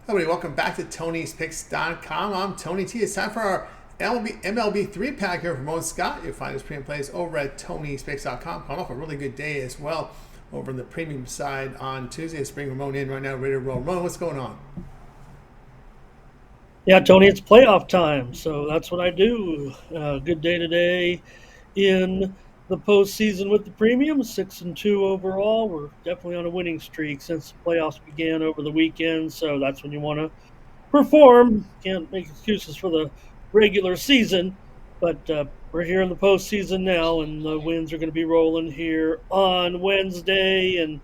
Hello, everybody. Welcome back to Tony'sPicks.com. I'm Tony T. It's time for our MLB 3-pack here from Ramon Scott. You'll find his premium plays over at Tony'sPicks.com. Coming off a really good day as well over on the premium side on Tuesday. Let's bring Ramon in right now, ready to roll. Ramon, what's going on? Yeah, Tony, it's playoff time, so that's what I do. Good day today in the postseason with the premium, 6-2 overall. We're definitely on a winning streak since the playoffs began over the weekend, so that's when you want to perform. Can't make excuses for the regular season, but we're here in the postseason now, and the wins are going to be rolling here on Wednesday. And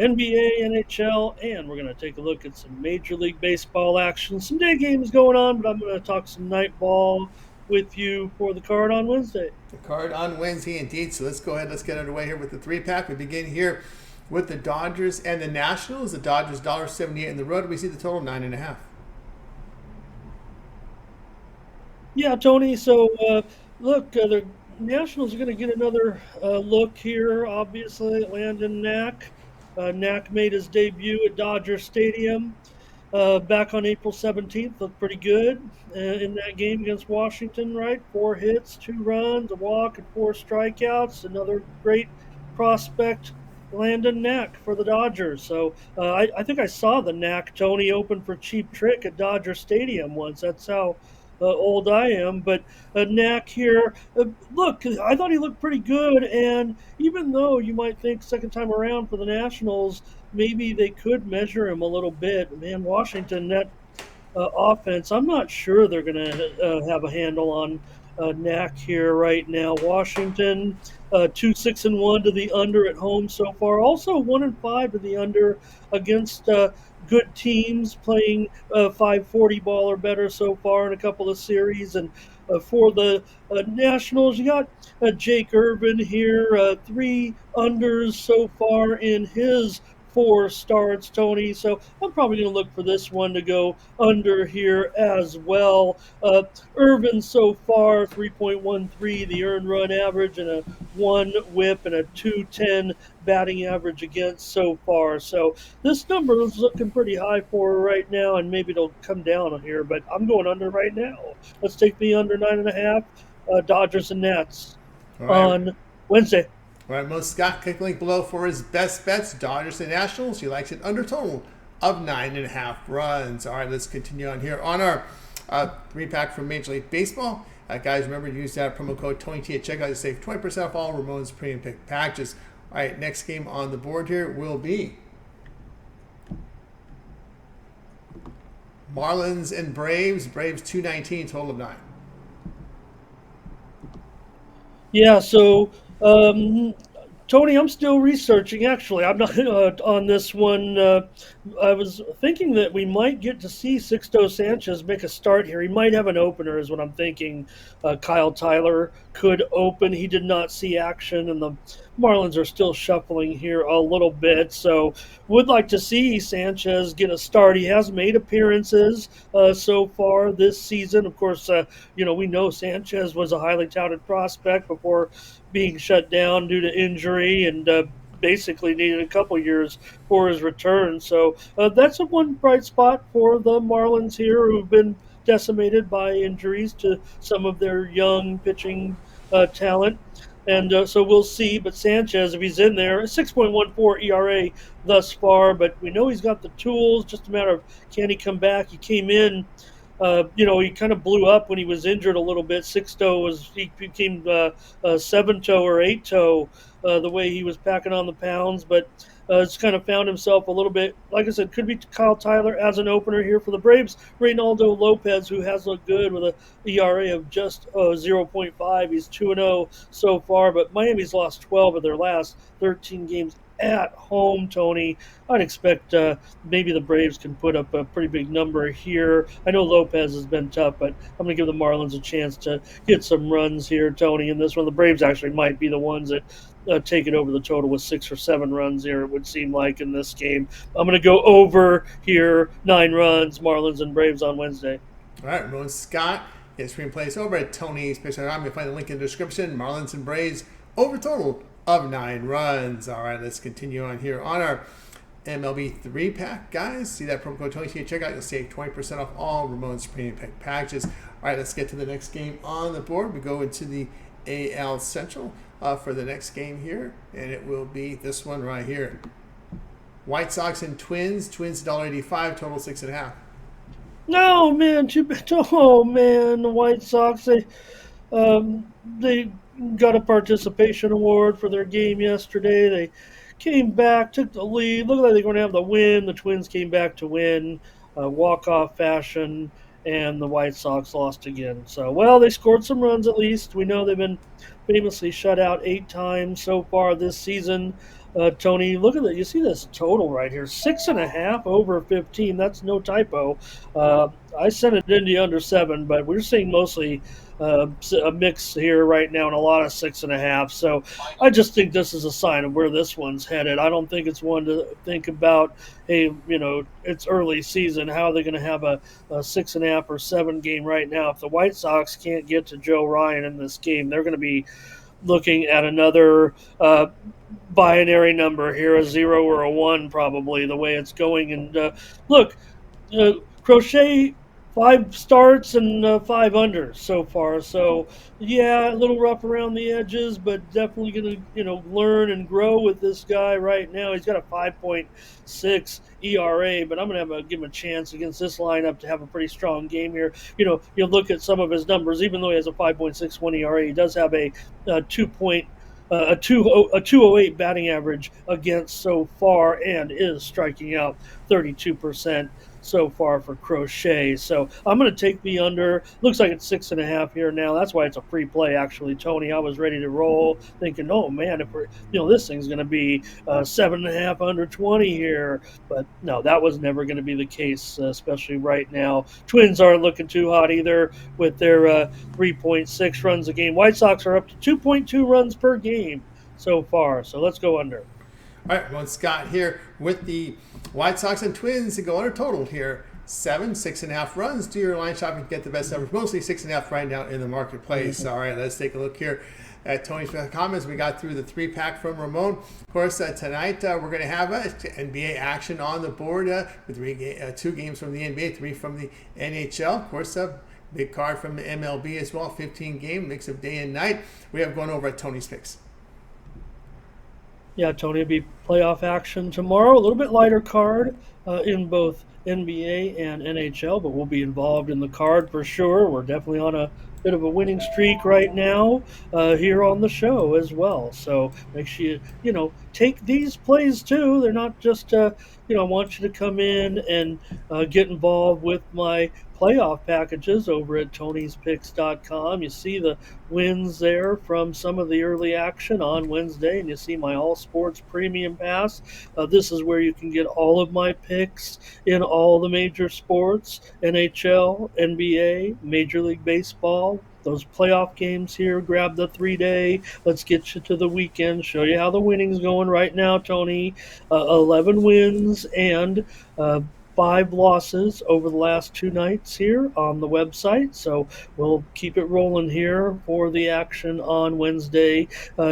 NBA, NHL, and we're going to take a look at some Major League Baseball action. Some day games going on, but I'm going to talk some night ball with you for the card on Wednesday. The card on Wednesday, indeed. So let's go ahead. Let's get underway here with the 3-pack. We begin here with the Dodgers and the Nationals. The Dodgers $1.78 in the road. We see the total 9.5. Yeah, Tony. So, look, the Nationals are going to get another look here, obviously, at Landon Knack. Knack made his debut at Dodger Stadium back on April 17th. Looked pretty good in that game against Washington, right? 4 hits, 2 runs, a walk, and 4 strikeouts. Another great prospect, Landon Knack, for the Dodgers. So I think I saw the Knack, Tony, open for Cheap Trick at Dodger Stadium once. That's how old I am. But Knack here, look, I thought he looked pretty good. And even though you might think second time around for the Nationals, maybe they could measure him a little bit. Man, Washington, that offense, I'm not sure they're going to have a handle on Knack here right now. Washington, 2-6-1 to the under at home so far. Also 1-5 to the under against good teams, playing 540 ball or better so far in a couple of series. And for the Nationals, you got Jake Irvin here, 3 unders so far in his 4 starts, Tony. So I'm probably going to look for this one to go under here as well. Irvin so far, 3.13, the earned run average, and a 1 whip and a 210 batting average against so far. So this number is looking pretty high for her right now, and maybe it'll come down on here, but I'm going under right now. Let's take the under 9.5, Dodgers and Nats All right. on Wednesday. All right, Mo Scott, click the link below for his best bets. Dodgers and Nationals. He likes it under total of 9.5 runs. All right, let's continue on here on our 3-pack from Major League Baseball. Guys, remember to use that promo code TonyT at checkout to save 20% off all Ramon's premium pick packages. All right, next game on the board here will be Marlins and Braves. Braves 219, total of 9. Yeah, so Tony, I'm still researching. Actually, I'm not on this one. I was thinking that we might get to see Sixto Sanchez make a start here. He might have an opener, is what I'm thinking. Kyle Tyler could open. He did not see action, and the Marlins are still shuffling here a little bit. So, would like to see Sanchez get a start. He has made appearances so far this season. Of course, we know Sanchez was a highly touted prospect before being shut down due to injury, and basically needed a couple years for his return. So that's a one bright spot for the Marlins here, who've been decimated by injuries to some of their young pitching talent. And so we'll see. But Sanchez, if he's in there, a 6.14 ERA thus far, but we know he's got the tools. Just a matter of, can he come back? He came in. He kind of blew up when he was injured a little bit. He became 7-toe or 8-toe the way he was packing on the pounds, but it's kind of found himself a little bit. Like I said, could be Kyle Tyler as an opener here for the Braves. Reynaldo Lopez, who has looked good with a ERA of just 0.5. He's 2-0 so far, but Miami's lost 12 of their last 13 games at home, Tony. I'd expect maybe the Braves can put up a pretty big number here. I know Lopez has been tough, but I'm going to give the Marlins a chance to get some runs here, Tony, in this one. The Braves actually might be the ones that take it over the total with 6 or 7 runs here, it would seem like, in this game. I'm going to go over here, 9 runs, Marlins and Braves on Wednesday. All right, Ramon Scott, his screenplays over at Tony's Picks.com. You'll find the link in the description. Marlins and Braves over total of 9 runs. All right, let's continue on here on our MLB 3-pack, guys. See that promo code Tony T at checkout. You'll save 20% off all Ramon's premium pack packages. All right, let's get to the next game on the board. We go into the AL Central for the next game here, and it will be this one right here. White Sox and Twins. Twins $1.85, total 6.5. No, man, too bad. Oh, man, the White Sox, they got a participation award for their game yesterday. They came back, took the lead. Looked like they were going to have the win. The Twins came back to win, walk-off fashion, and the White Sox lost again. So, well, they scored some runs at least. We know they've been famously shut out 8 times so far this season. Tony, look at that. You see this total right here, 6.5 over 15. That's no typo. I sent it into under 7, but we're seeing mostly a mix here right now and a lot of 6.5. So I just think this is a sign of where this one's headed. I don't think it's one to think about, hey, it's early season. How are they going to have a 6.5 or 7 game right now? If the White Sox can't get to Joe Ryan in this game, they're going to be looking at another binary number here, a 0 or a 1, probably the way it's going. And look, Crochet 5 starts and 5 unders so far. So yeah, a little rough around the edges, but definitely going to learn and grow with this guy right now. He's got a 5.6 ERA, but I'm going to give him a chance against this lineup to have a pretty strong game here. You look at some of his numbers. Even though he has a 5.61 ERA, he does have a 208 batting average against so far, and is striking out 32% so far for Crochet. So I'm going to take the under. Looks like it's 6.5 here now. That's why it's a free play, actually, Tony. I was ready to roll, thinking, oh man, if we're, this thing's going to be 7.5 under 20 here. But no, that was never going to be the case, especially right now. Twins aren't looking too hot either with their 3.6 runs a game. White Sox are up to 2.2 runs per game so far. So let's go under. All right, well, Scott here with the White Sox and Twins to go under total here. 6.5 runs. Do your line shopping to get the best numbers. Mostly 6.5 right now in the marketplace. All right, let's take a look here at Tony's comments. We got through the 3-pack from Ramon. Of course, tonight we're going to have NBA action on the board with 2 games from the NBA, 3 from the NHL. Of course, big card from the MLB as well. 15-game mix of day and night. We have going over at Tony's Picks. Yeah, Tony, it'll be playoff action tomorrow. A little bit lighter card in both NBA and NHL, but we'll be involved in the card for sure. We're definitely on a bit of a winning streak right now here on the show as well. So make sure you take these plays too. They're not just I want you to come in and get involved with my playoff packages over at Tony'sPicks.com. You see the wins there from some of the early action on Wednesday, and you see my All Sports Premium Pass. This is where you can get all of my picks in all the major sports: NHL, NBA, Major League Baseball. Those playoff games here. Grab the 3-day. Let's get you to the weekend. Show you how the winning's going right now, Tony. 11 wins and 5 losses over the last 2 nights here on the website. So we'll keep it rolling here for the action on Wednesday.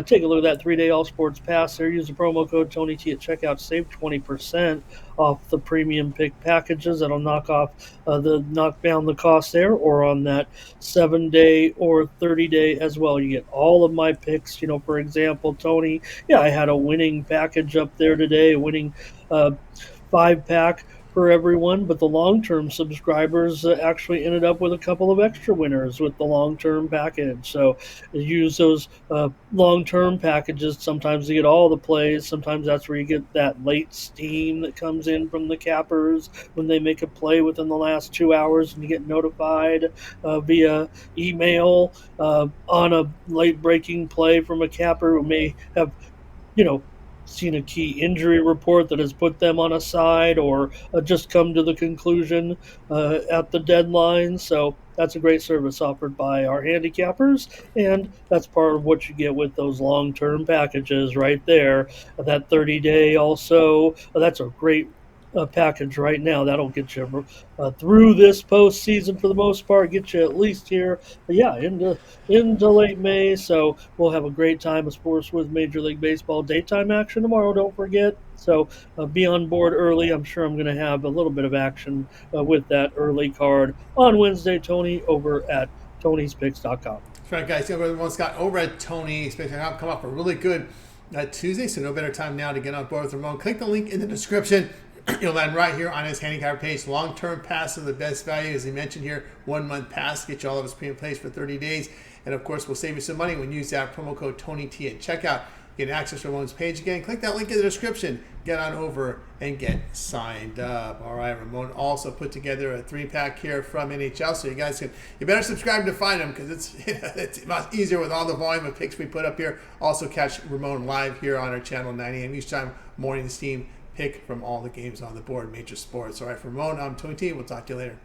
Take a look at that 3-day All Sports Pass there. Use the promo code Tony T at checkout. Save 20% off the premium pick packages. That'll knock down the cost there, or on that 7-day or 30-day as well. You get all of my picks. For example, Tony, I had a winning package up there today, a winning 5-pack for everyone, but the long-term subscribers actually ended up with a couple of extra winners with the long-term package. So use those long-term packages sometimes to get all the plays. Sometimes that's where you get that late steam that comes in from the cappers when they make a play within the last 2 hours, and you get notified via email on a late-breaking play from a capper who may have seen a key injury report that has put them on a side, or just come to the conclusion at the deadline. So that's a great service offered by our handicappers, and that's part of what you get with those long-term packages right there. That 30-day also, that's a great package right now. That'll get you through this postseason for the most part, get you at least here, yeah, into late May. So we'll have a great time of sports with Major League Baseball daytime action tomorrow. Don't forget. So be on board early. I'm sure I'm going to have a little bit of action with that early card on Wednesday, Tony, over at Tony'sPicks.com. That's right, guys. Everyone, Scott over at Tony. Expecting to come up a really good Tuesday, so no better time now to get on board with Ramon. Click the link in the description. You'll land right here on his handicapper page. Long-term pass of the best value, as he mentioned here. 1 month pass, get you all of his premium plays for 30 days. And of course, we'll save you some money when you use that promo code TonyT at checkout. Get access to Ramon's page again. Click that link in the description. Get on over and get signed up. All right, Ramon also put together a 3-pack here from NHL, so you guys you better subscribe to find them because it's much easier with all the volume of picks we put up here. Also catch Ramon live here on our channel 9 a.m. each time, morning steam pick from all the games on the board, major sports. All right, for Ramon, I'm Tony T. We'll talk to you later.